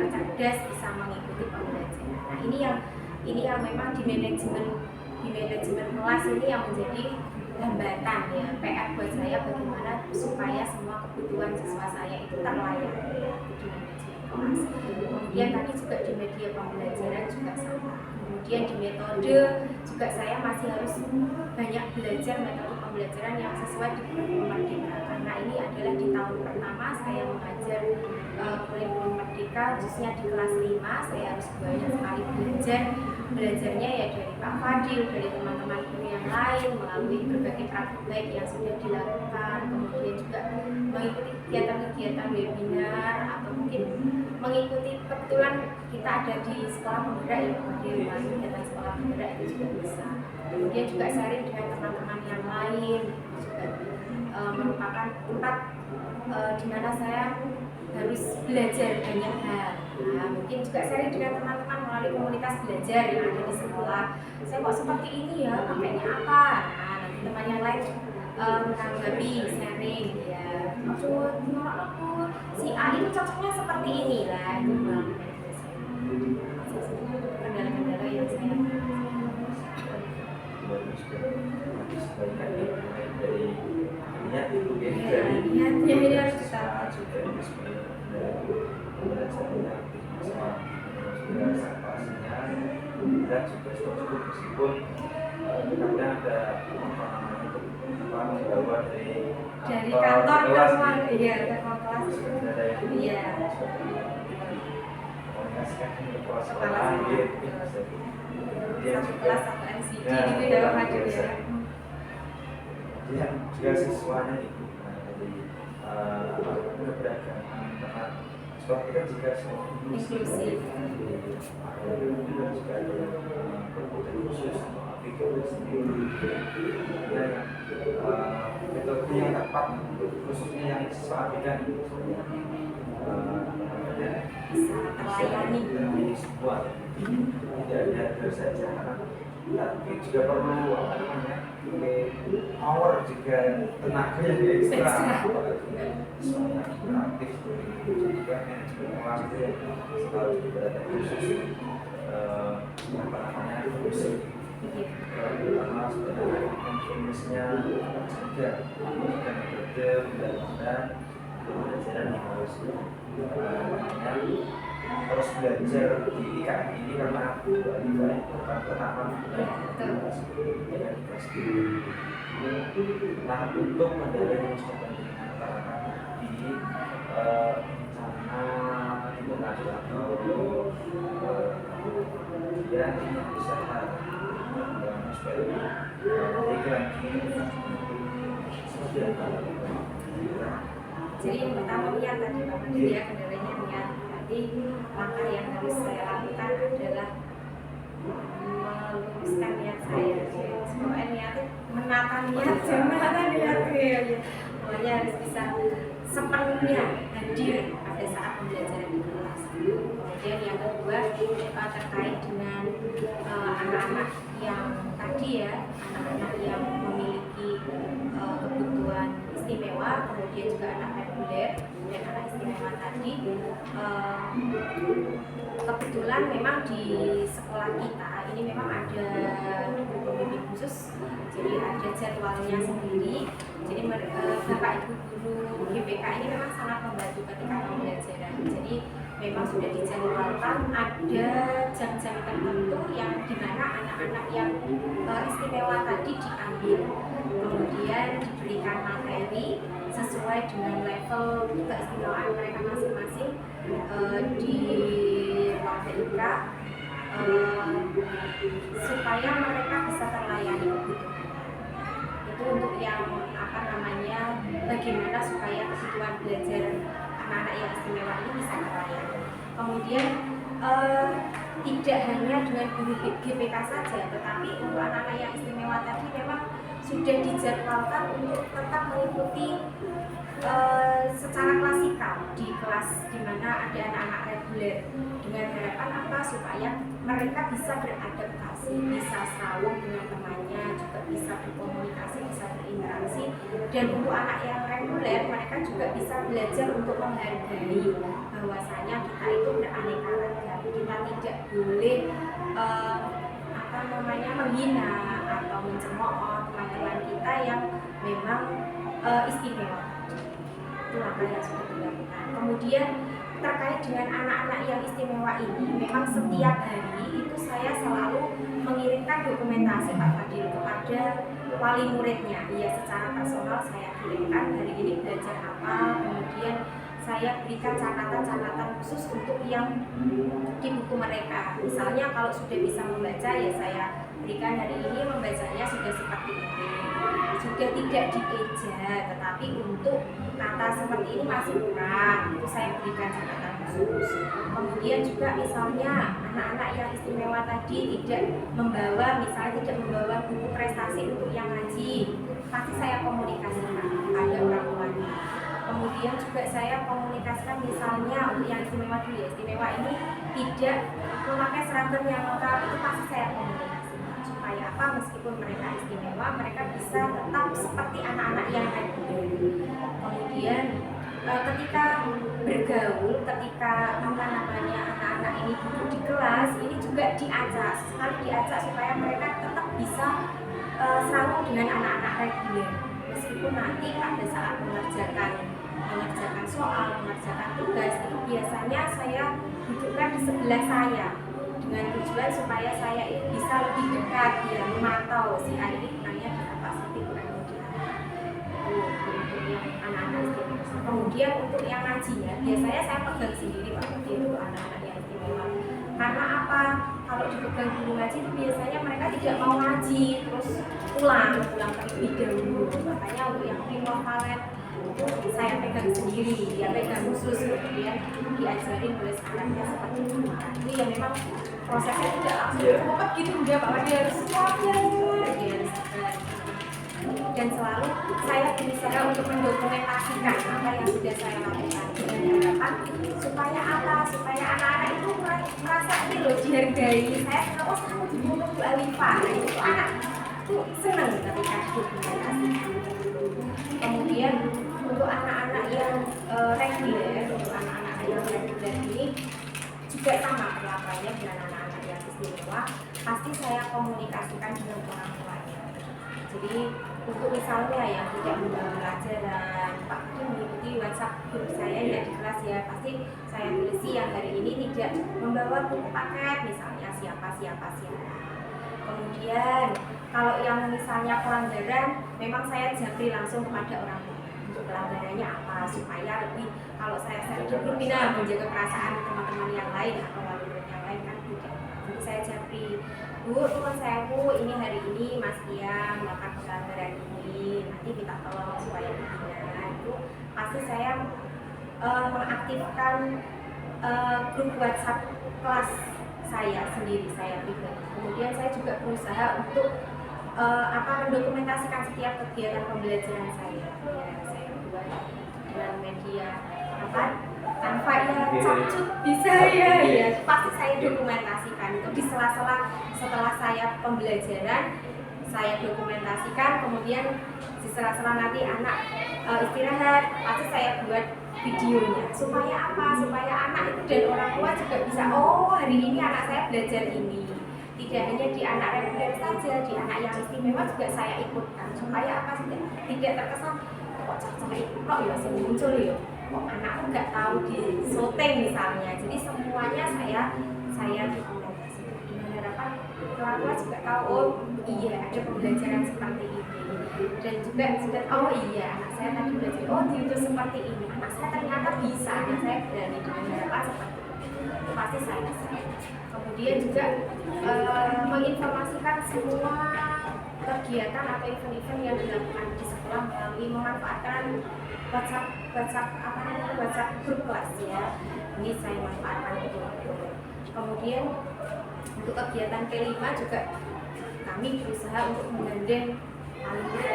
cerdas, bisa mengikuti pembelajaran. Nah ini yang memang di manajemen kelas ini yang menjadi hambatan ya, PR buat saya bagaimana supaya semua kebutuhan siswa saya itu terlayani di manajemen kelas. Kemudian tadi juga di media pembelajaran juga sama. Kemudian di metode juga saya masih harus banyak belajar metode pembelajaran yang sesuai di kurikulum Merdeka, karena ini adalah di tahun pertama saya mengajar kurikulum Merdeka khususnya di kelas 5. Saya harus banyak sekali belajarnya ya dari Pak Fadil, dari teman-teman guru yang lain, melalui berbagai praktik baik yang sudah dilakukan, kemudian juga mengikuti kegiatan-kegiatan webinar atau mungkin mengikuti, kebetulan kita ada di sekolah penggerak ya Pak Fadil, kegiatan sekolah penggerak itu juga bisa. Kemudian juga sharing dengan teman-teman yang lain juga merupakan tempat di mana saya harus belajar banyak hal. Nah, mungkin juga sharing dengan teman-teman melalui komunitas belajar yang ada di sekolah. Saya kok seperti ini ya, pakainya apa? Nah, nanti teman yang lain menanggapi, sharing ya. ikut menurut si A itu cocoknya seperti ini lah gitu. Kendala-kendala yang saya sebaiknya mulai dari niat itu ya, dari niatnya ini harus kita juga belajarnya sama pastinya dan juga cukup meskipun kadang ada membawa dari kantor ke rumah, iya ke kelas, iya komunikasikan ke kepala kepala sekolah sekolah, dia satu juga kelas satu MCD gitu ya Pak Hadir ya. dia juga siswanya itu dari keberagaman karena sekolah kita juga semua inklusif. juga ada yang berkebutuhan khusus atau aplikasi sendiri dan metode yang tepat khususnya yang siswa abidan Bisa terlayani dari semua tidak ada harus saja tapi juga perlu apa namanya power juga tenaga yang ekstra soalnya aktif juga manajemen kelas itu ya selalu berada khusus apa namanya musik karena sebenarnya jenisnya juga dan metode dan pembelajaran yang harus terus belajar di IKN ini karena IKN bukan pertama nah untuk kendala yang sedang diantarakan di rencana dimulai atau dia bisa supaya lagi seperti apa. Jadi yang pertama niat tadi Pak Hadir ya, kendalanya niat. Nanti langkah yang harus saya lakukan adalah meluruskan niat saya. Supaya niatnya menata niat, menata niat ya. Pokoknya harus bisa sepenuhnya hadir pada saat pembelajaran di kelas. Kemudian yang kedua terkait dengan anak-anak yang tadi ya, anak-anak yang memiliki kebutuhan istimewa, kemudian juga anak reguler dan anak istimewa tadi. Kebetulan memang di sekolah kita ini memang ada pembimbing khusus, jadi ada jadwalnya sendiri. Jadi Bapak Ibu guru GPK ini memang sangat membantu ketika pembelajaran. Jadi memang sudah dijadwalkan ada jam-jam tertentu yang dimana anak-anak yang istimewa tadi diambil, kemudian diberikan materi sesuai dengan level keistimewaan mereka masing-masing di ruang TIK supaya mereka bisa terlayani kebutuhan. Itu untuk yang apa namanya, bagaimana supaya kebutuhan belajar anak-anak yang istimewa ini bisa terlayani. Kemudian tidak hanya dengan guru GPK saja, tetapi untuk anak-anak yang istimewa tadi memang sudah dijadwalkan untuk tetap mengikuti secara klasikal di kelas di mana ada anak-anak reguler, dengan harapan apa, supaya mereka bisa beradaptasi, bisa saling dengan temannya, juga bisa berkomunikasi, bisa berinteraksi. Dan untuk anak yang reguler, mereka juga bisa belajar untuk menghargai bahwasanya kita itu beraneka ragam, kita tidak boleh menghina atau mencemooh teman-teman kita yang memang istimewa. Itu langkah yang sudah dilakukan. Kemudian terkait dengan anak-anak yang istimewa ini, memang setiap hari itu saya selalu mengirimkan dokumentasi Pak Fadil kepada wali muridnya. Iya, secara personal saya kirimkan hari ini belajar apa, kemudian saya berikan catatan-catatan khusus untuk yang di buku mereka. Misalnya kalau sudah bisa membaca, ya saya berikan hari ini membacanya sudah seperti ini, sudah tidak dieja, tetapi untuk kata seperti ini masih kurang, itu saya berikan catatan khusus. Kemudian juga misalnya anak-anak yang istimewa tadi tidak membawa, misalnya tidak membawa buku prestasi untuk yang ngaji, pasti saya komunikasikan pada orang tuanya. Kemudian juga saya komunikasikan misalnya untuk yang istimewa dulu, ya istimewa ini tidak memakai seragam yang lengkap, itu pasti saya komunikasikan supaya apa, meskipun mereka istimewa, mereka bisa tetap seperti anak-anak yang reguler. Kemudian ketika bergaul, ketika anak-anak ini duduk di kelas, ini juga diajak, sekali diajak supaya mereka tetap bisa selalu dengan anak-anak reguler. Meskipun nanti pada saat mengerjakan soal, mengerjakan tugas, itu biasanya saya dudukkan di sebelah saya dengan tujuan supaya saya itu bisa lebih dekat, ya, memantau si anak ini kurangnya berapa sih, kurangnya di itu untuk yang anak-anak istimewa. Kemudian untuk yang ngaji, ya, biasanya saya pegang sendiri Pak Budi untuk anak-anak yang istimewa. Karena apa? Kalau dipegang guru ngaji itu biasanya mereka tidak mau ngaji, terus pulang terlebih dahulu. Makanya untuk yang primovalet itu saya pegang sendiri, dia pegang khusus, kemudian diajarin oleh sekolahnya seperti itu. Itu ya memang prosesnya tidak langsung cepat gitu, enggak Pak Wadi, harus sabar, dan selalu saya berusaha untuk mendokumentasikan apa yang sudah saya lakukan dengan harapan supaya apa? Supaya anak-anak itu merasa ini loh dihargai. Saya kalau kamu dibunuh Bu Alifah, nah itu anak itu senang ketika dokumentasi. Kemudian untuk anak-anak yang reguler, untuk anak-anak yang reguler ini juga sama perlakuannya dengan anak-anak yang istimewa. Pasti saya komunikasikan dengan orang tuanya. Jadi untuk misalnya yang tidak membawa pelajaran, Pak itu mengikuti WhatsApp grup saya ya di kelas, ya pasti saya tulis yang hari ini tidak membawa buku paket, misalnya siapa. Kemudian kalau yang misalnya pelanggaran, memang saya japri langsung kepada orang tua untuk pelanggarannya apa, supaya lebih, kalau saya di grup menjaga perasaan teman-teman yang lain atau wali murid yang lain kan tidak. Jadi saya japri, Bu, teman saya ini hari ini Mas Tia melakukan pelanggaran ini, nanti minta tolong supaya dibina. Itu pasti saya mengaktifkan grup WhatsApp kelas saya sendiri, saya pribadi. Kemudian saya juga berusaha untuk mendokumentasikan setiap kegiatan pembelajaran saya. Ya, saya buat dengan media tanpa capcut bisa ya, pasti saya dokumentasikan itu di sela-sela setelah saya pembelajaran, saya dokumentasikan. Kemudian di sela-sela nanti anak istirahat, pasti saya buat videonya supaya apa? Supaya anak itu dan orang tua juga bisa, oh hari ini anak saya belajar ini. Tidak hanya di anak reguler saja, di anak yang istimewa juga saya ikutkan supaya apa? Tidak terkesan kok caca ikut kok ya sih muncul ya, kok anakku nggak tahu di syuting misalnya. Jadi semuanya saya dokumentasikan dengan harapan orang tua juga tahu, oh iya ada pembelajaran seperti ini, dan juga sudah oh iya anak saya tadi belajar, oh itu seperti ini, anak saya ternyata bisa, anak saya berani, dengan harapan seperti itu pasti saya. Kemudian juga menginformasikan semua kegiatan atau event-event yang dilakukan di sekolah melalui memanfaatkan WhatsApp grup kelas, ya. Ini saya manfaatkan betul-betul. Kemudian untuk kegiatan kelima juga kami berusaha untuk menggandeng alumni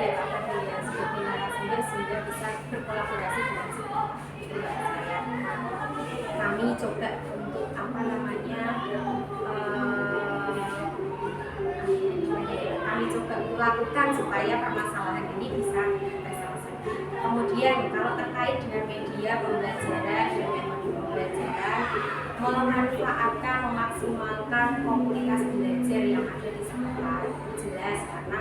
yang sebagai narasumber sehingga bisa berkolaborasi dengan sekolah. Itu saya. Kami coba untuk kami coba lakukan supaya permasalahan ini bisa terselesaikan. Kemudian kalau terkait dengan media pembelajaran dan metode pembelajaran, memanfaatkan, memaksimalkan komunitas belajar yang ada di sekolah, jelas karena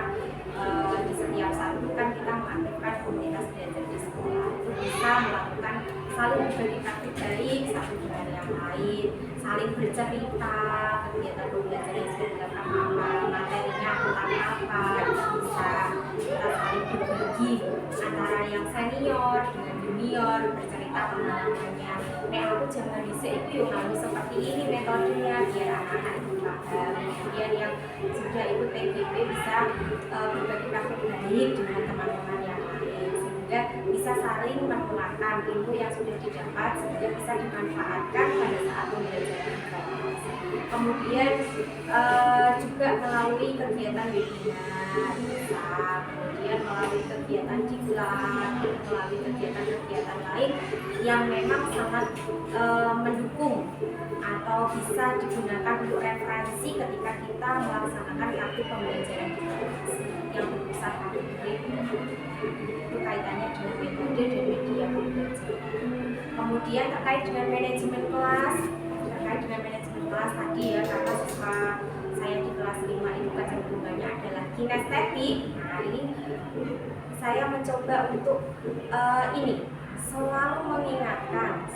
di setiap saat itu kan kita mengaktifkan komunitas belajar di sekolah, itu bisa melakukan saling berbagi praktik baik satu dengan yang lain, saling bercerita kegiatan pembelajaran yang sudah dilakukan apa, materinya tentang apa, bisa kita saling berbagi antara yang senior dengan junior, bercerita pengalamannya. Aku zaman dhisik itu harus seperti ini metodenya biar anak-anak itu paham. Kemudian yang sudah ikut PGP bisa berbagi praktik baik dengan teman-teman yang lain, sehingga bisa saling menularkan ilmu yang sudah didapat sehingga bisa dimanfaatkan pada saat pembelajaran kelas. Kemudian juga melalui kegiatan webinar bisa, kemudian melalui kegiatan diklat, melalui kegiatan-kegiatan lain yang memang sangat mendukung atau bisa digunakan untuk referensi ketika kita melaksanakan kartu pembelajaran di kelas yang berpusat pada murid. Itu kaitannya dengan metode dan media pembelajaran. Kemudian terkait dengan manajemen kelas tadi ya, karena siswa saya di kelas 5 itu kecenderungannya adalah kinestetik. Nah, ini saya mencoba untuk selalu mengingatkan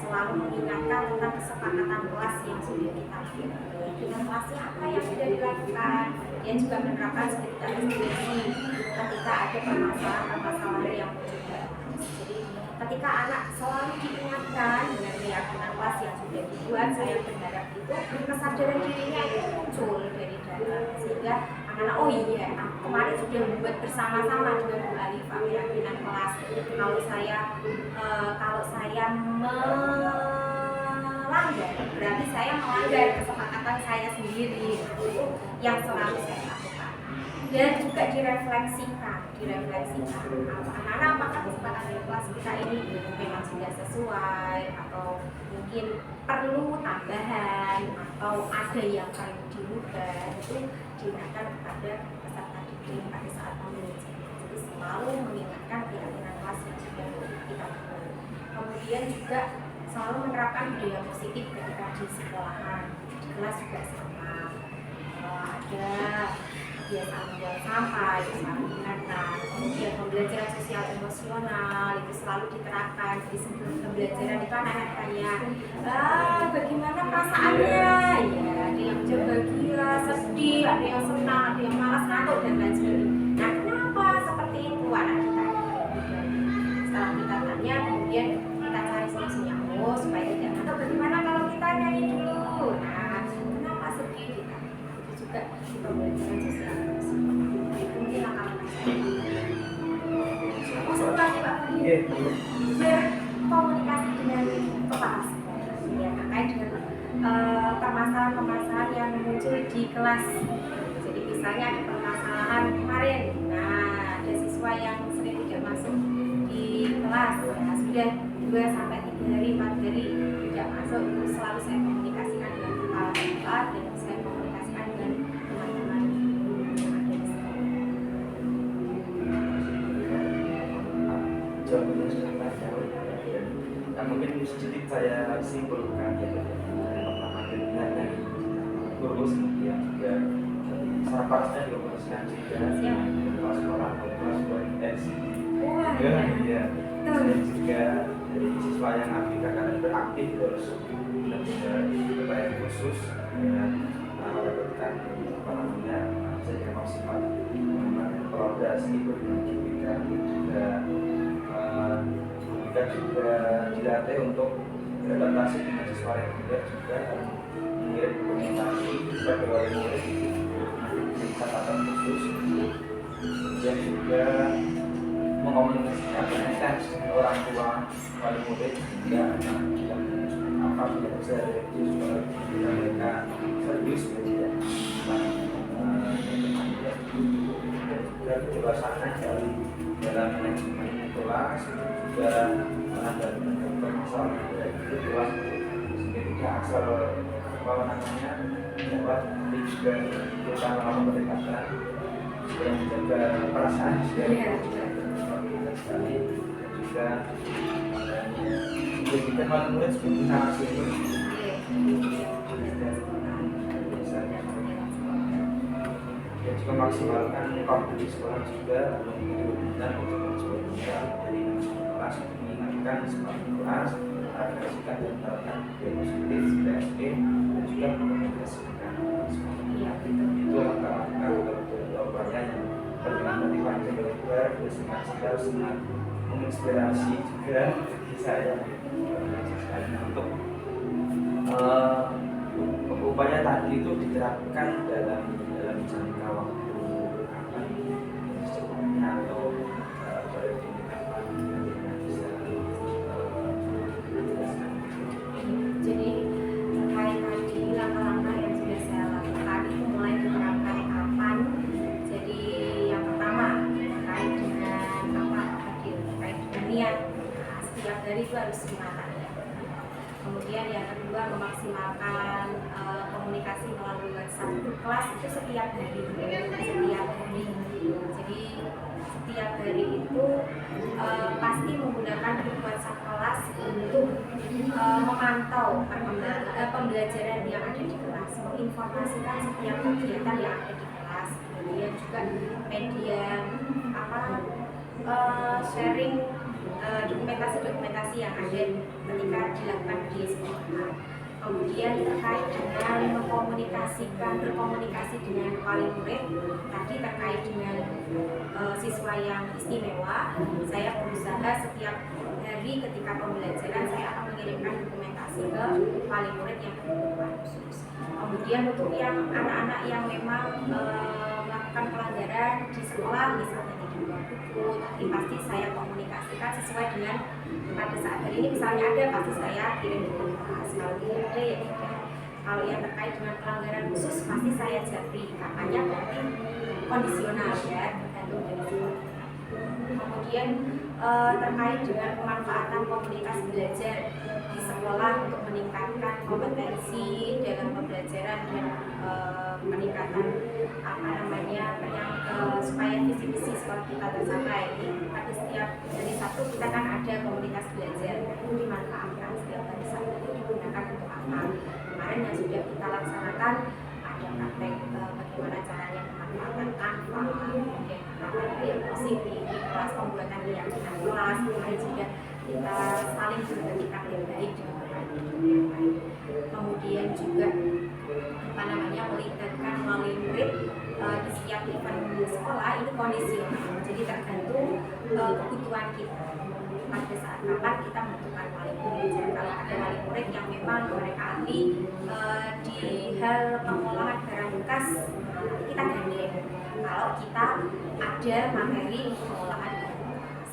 tentang kesepakatan kelas yang sudah kita buat. Dengan kelasnya apa yang sudah dilakukan, dia juga menerapkan sekitar instruksi ketika ada permasalahan yang muncul. Jadi ketika anak selalu diingatkan dengan keyakinan kelas yang sudah dibuat, saya berharap itu kesadaran dirinya itu muncul dari dalam, sehingga anak-anak oh iya, kemarin sudah membuat bersama-sama dengan Bu Alifah keyakinan kelas. Kalau saya melanggar, berarti saya melanggar kesepakatan saya sendiri. Itu yang selalu saya lakukan. Dan juga direfleksikan anak-anak apakah kesepakatan kelas kita ini memang sudah sesuai, atau mungkin perlu tambahan, atau ada yang perlu dirubah. Itu diingatkan kepada peserta didik pada saat mengajar. Jadi selalu mengingatkan keyakinan kelas yang sudah kita buat. Kemudian juga selalu menerapkan budaya positif ketika di sekolahan, di kelas juga sama. Ada kebiasaan membuang sampah, itu selalu diingatkan. Kemudian pembelajaran sosial emosional itu selalu diterapkan. Jadi sebelum pembelajaran itu anak-anak tanya, bagaimana perasaannya? Ya, ada yang bahagia, sedih, ada yang senang, ada yang malas, ngantuk, dan lain sebagainya. Nah, kenapa seperti itu anak kita? Setelah kita tanya, kemudian kita cari solusinya. Supaya tidak ngantuk, bagaimana kalau kita nyanyi dulu? Nah, kenapa sedih? Itu juga pembelajaran sosial. Mungkin langkah-langkah saya. Satu lagi Pak Fadil, berkomunikasi dengan kepala sekolah ya, terkait dengan permasalahan-permasalahan yang muncul di kelas. Jadi misalnya ada permasalahan kemarin, nah ada siswa yang sering tidak masuk di kelas, ya, sudah 2-3 hari, 4 hari tidak masuk, itu selalu saya komunikasikan dengan kepala sekolah dan saya komunikasikan dengan teman-teman yang ada di sekolah. Jawabannya sudah banyak, dan mungkin sedikit saya simpulkan ya. Pertama dengannya lulus, kemudian juga sarapasnya dioperasikan juga kelas orang kelas berintensif ya, dan juga dari siswa yang aktif akan beraktif terus berbahaya khusus dengan mendapatkan saya maksimal mengembangkan kolaborasi berkomunikasi juga kita juga dilatih untuk beradaptasi dengan siswa yang juga mengirim komunikasi kepada wali murid dengan catatan khusus, kemudian juga mengkomunikasikan intens orang tua wali murid hingga anak yang apa tidak bisa itu supaya mereka serius belajar dan juga kejebasan dari dalam manajemen kelas juga menghadapi permasalahan itu kelas sehingga tidak asal dapat juga kita melakukan pendekatan yang menjaga perasaan sekali juga kita malah murid seperti hasil dan juga maksimalkan kompetisi sekolah juga dan untuk sebelumnya dari kelas mengingatkan sekolah kelas agar sikap dan menerapkan yang positif PSP dan juga mengkomunikasikan itu langkah-langkah atau upaya yang berjalan dari panjang lebar dan sangat menginspirasi juga saya untuk upaya tadi itu diterapkan dalam jangka waktu apa secepatnya atau jadi terkait tadi langkah-langkah yang sudah saya lakukan itu mulai diterapkan kapan. Jadi yang pertama terkait dengan niat, setiap hari itu harus semangat ya. Kemudian yang kedua memaksimalkan komunikasi melalui WhatsApp kelas itu setiap hari. Jadi setiap hari itu pasti menggunakan grup WhatsApp kelas untuk memantau pembelajaran yang ada di kelas, menginformasikan setiap kegiatan yang ada di kelas, kemudian juga media sharing dokumentasi-dokumentasi yang ada ketika dilakukan di sekolah. Kemudian terkait dengan berkomunikasi dengan wali murid, tadi terkait dengan siswa yang istimewa, saya berusaha setiap hari ketika pembelajaran saya akan mengirimkan dokumentasi ke wali murid yang berkebutuhan khusus. Kemudian untuk yang anak-anak yang memang melakukan pelanggaran di sekolah, misalnya tidak bawa buku, tapi pasti saya komunikasikan sesuai dengan pada saat hari ini misalnya ada, pasti saya kirim ke kelas. Kalau tidak ada ya tidak. Kalau yang terkait dengan pelanggaran khusus pasti saya japri, katanya mungkin kondisional ya, tergantung dari sini. Kemudian terkait dengan pemanfaatan komunitas belajar di sekolah untuk meningkatkan kompetensi dalam pembelajaran dan peningkatan supaya visi-visi sekolah kita tercapai. Pada setiap hari Sabtu kita kan ada komunitas belajar, itu dimanfaatkan setiap hari Sabtu itu digunakan untuk apa? Kemarin yang sudah kita laksanakan ada praktek bagaimana caranya memanfaatkan Canva, kemudian praktek yang positif di kelas, pembuatan keyakinan kelas, kemarin sudah kita saling berbagi yang baik dengan berbagai yang baik. Kemudian juga melibatkan wali murid di setiap event sekolah itu kondisional, jadi tergantung kebutuhan kita pada saat kapan kita membutuhkan wali murid. Jadi kalau ada wali murid yang memang mereka ahli di hal pengolahan barang bekas, kita gandeng. Kalau kita ada materi untuk pengolahan barang bekas,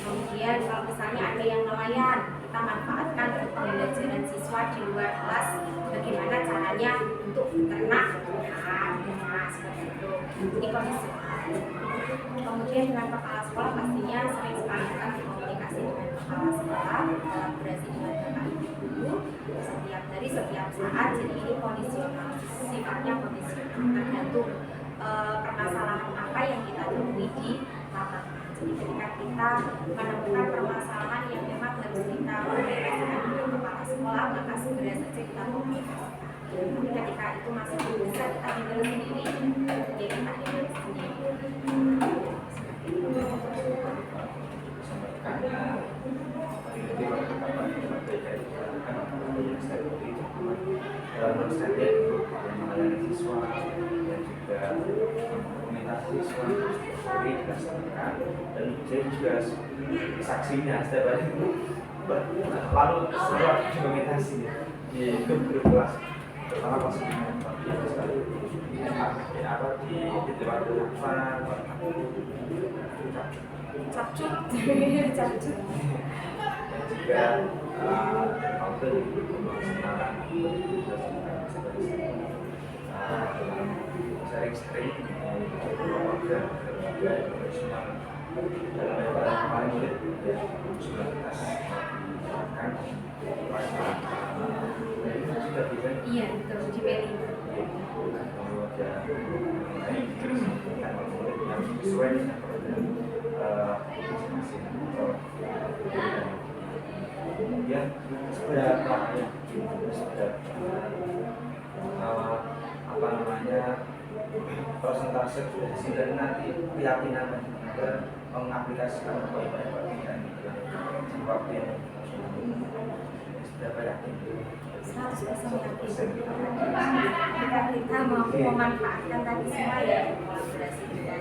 kemudian kalau misalnya ada yang nelayan, kita manfaatkan untuk pembelajaran siswa di luar kelas bagaimana caranya untuk beternak seperti itu. Ini kondisional. Kemudian dengan kepala sekolah pastinya sering sekali kita berkomunikasi dengan kepala sekolah, kolaborasi dengan bapak ibu guru setiap hari, setiap saat. Jadi ini kondisional, sifatnya kondisional, tergantung permasalahan apa yang kita temui di lapangan. Jadi ketika kita menemukan permasalahan yang memang harus kita komunikasikan dengan kepala sekolah, maka segera saja kita komunikasikan. Tapi ketika itu masih belum bisa, kita tinggal sendiri, ya kita tinggal sendiri. Siswa dan juga komunitas siswa dari dilaksanakan, dan saya juga saksinya setiap hari lalu setelah dokumentasi di grup kelas pertama pas sekali di tempat Capcut dan juga halte di Semarang sering-sering warga internasional dalam paling murid sudah kita akan sudah bisa iya betul di Bali yang sesuai dengan kemudian seberapa persentase dan nanti keyakinan juga mengaplikasikan dan waktu yang seberapa yakin 100% yakin kita mampu memanfaatkan tadi semua ya, kolaborasi dengan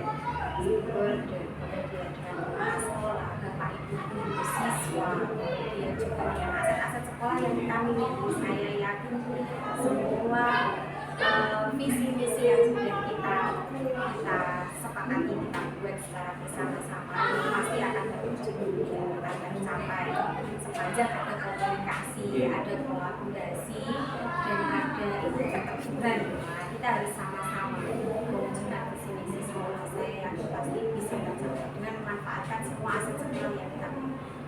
guru dan kemudian dengan kepala sekolah, bapak ibu guru, siswa, kemudian juga dengan aset-aset sekolah yang kita miliki. Saya yakin semua visi-misi yang sudah kita sepakati, kita buat secara bersama-sama pasti akan terwujud, akan tercapai sepanjang ada komunikasi, ada kolaborasi, dan ada itu keterbukaan. Kita harus sama-sama mewujudkan visi-misi sekolah. Saya yakin pasti bisa tercapai dengan memanfaatkan semua aset sekolah yang kita miliki.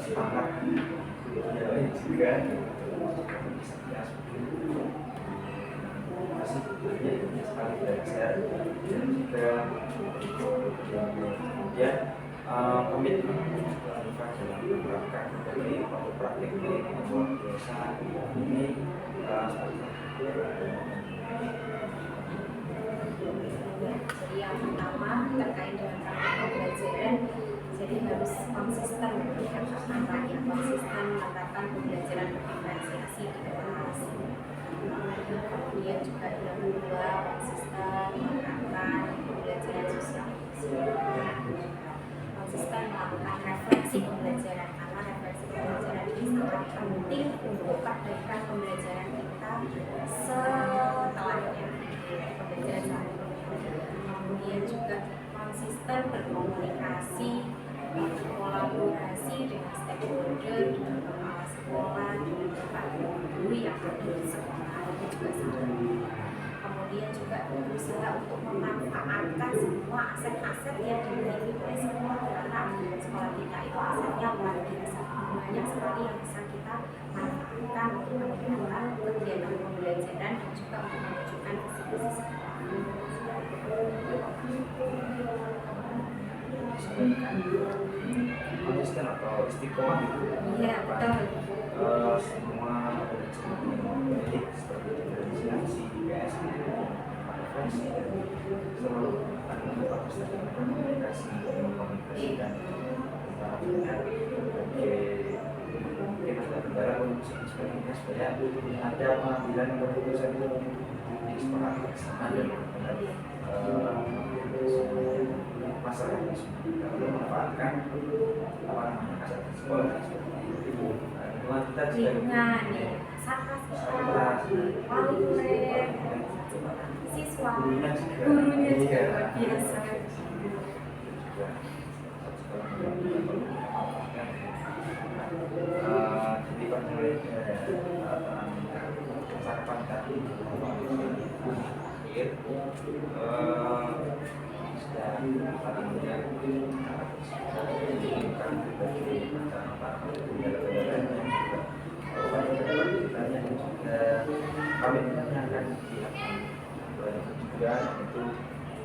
Semangat ya juga sekali belajar dan juga ya komitmen menerapkan. Jadi untuk praktiknya ini luar biasa. Ini seperti jadi yang pertama terkait dengan praktik pembelajaran, jadi harus konsisten menerapkan pembelajaran diferensiasi di kelas. Kemudian juga yang kedua konsisten menerapkan pembelajaran sosial, konsisten melakukan refleksi pembelajaran, karena refleksi pembelajaran ini sangat penting untuk perbaikan pembelajaran kita setelahnya pembelajaran sehari. Kemudian juga konsisten berkomunikasi, kolaborasi dengan stakeholder, dengan kepala sekolah, dengan bapak guru yang ada di sekolah, itu juga sangat penting. Kemudian juga berusaha untuk memanfaatkan semua aset-aset yang dimiliki oleh sekolah, karena sekolah kita itu asetnya luar biasa, banyak sekali yang bisa kita manfaatkan untuk meningkatkan kegiatan pembelajaran dan juga untuk mewujudkan visi-visi sekolah. konsisten atau istiqomah gitu. Iya, betul. Semua baik seperti diferensiasi, PSI, refleksi, seluruh bagus dari komunikasi dan mungkin ada kendala komunikasi sebagainya supaya ada pengambilan keputusan itu disepakati bersama dan masalah ini lalu memanfaatkan aset sekolah lingkungan kita juga siswa gurunya juga luar biasa. Jadi percakapan tadi akhir itu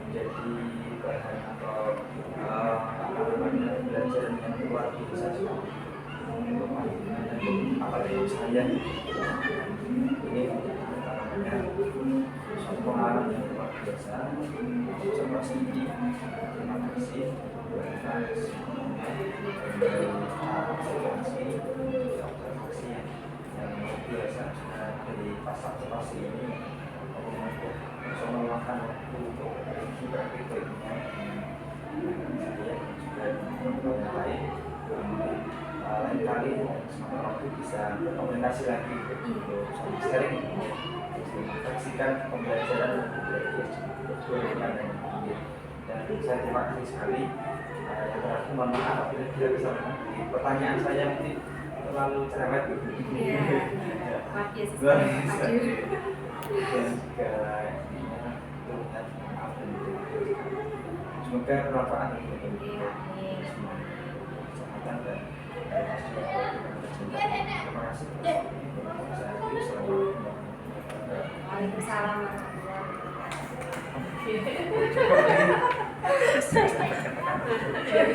menjadi bahan atau pelajaran yang luar biasa apalagi saya ini pengalaman yang luar biasa. Terima kasih observasi yang luar biasa dari pasar ini bisa meluangkan waktu untuk praktik baiknya saya juga yang lain lain kali semoga waktu bisa berkomunikasi lagi untuk sharing mengintegrasikan pembelajaran dan saya terima kasih sekali. Yang terakhir mohon maaf apabila tidak bisa mengerti pertanyaan saya mungkin terlalu cerewet gitu. Luar biasa. Dan juga semoga bermanfaat untuk kesehatan dan terima kasih. Waalaikumsalam warahmatullahi wabarakatuh.